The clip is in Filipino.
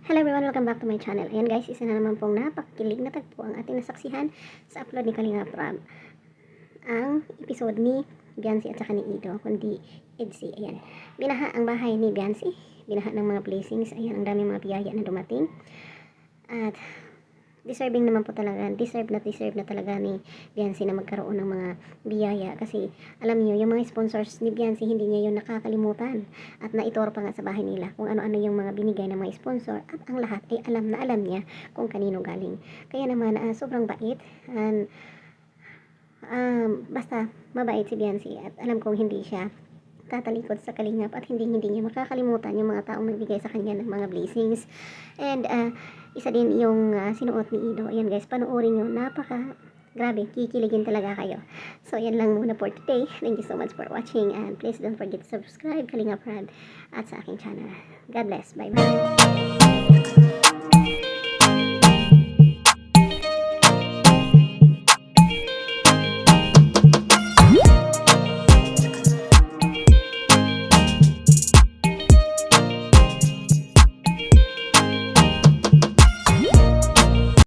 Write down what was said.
Hello everyone, welcome back to my channel. Ayan guys, isa na naman pong napakakilig na tagpo ang ating nasaksihan sa upload ni Kalinga Prab. Ang episode ni Biancy at saka ni Ido, kundi Edsy. Ayan, binaha ang bahay ni Biancy, binaha ng mga blessings. Ayan, ang daming mga biyaya na dumating. At deserve na talaga ni Biancy na magkaroon ng mga biyaya kasi alam niyo yung mga sponsors ni Biancy hindi niya yun nakakalimutan at naituro pa nga sa bahay nila kung ano-ano yung mga binigay ng mga sponsor at ang lahat ay alam na alam niya kung kanino galing. Kaya naman sobrang bait and basta mabait si Biancy at alam kong hindi siya tatalikod sa kalingap at hindi niya makakalimutan yung mga taong nagbigay sa kanya ng mga blessings. And isa din yung sinuot ni Ido. Ayan guys, panoorin nyo, grabe, kikiligin talaga kayo. So yan lang muna for today. Thank you so much for watching and please don't forget to subscribe Kalinga Prab at sa aking channel. God bless, bye bye.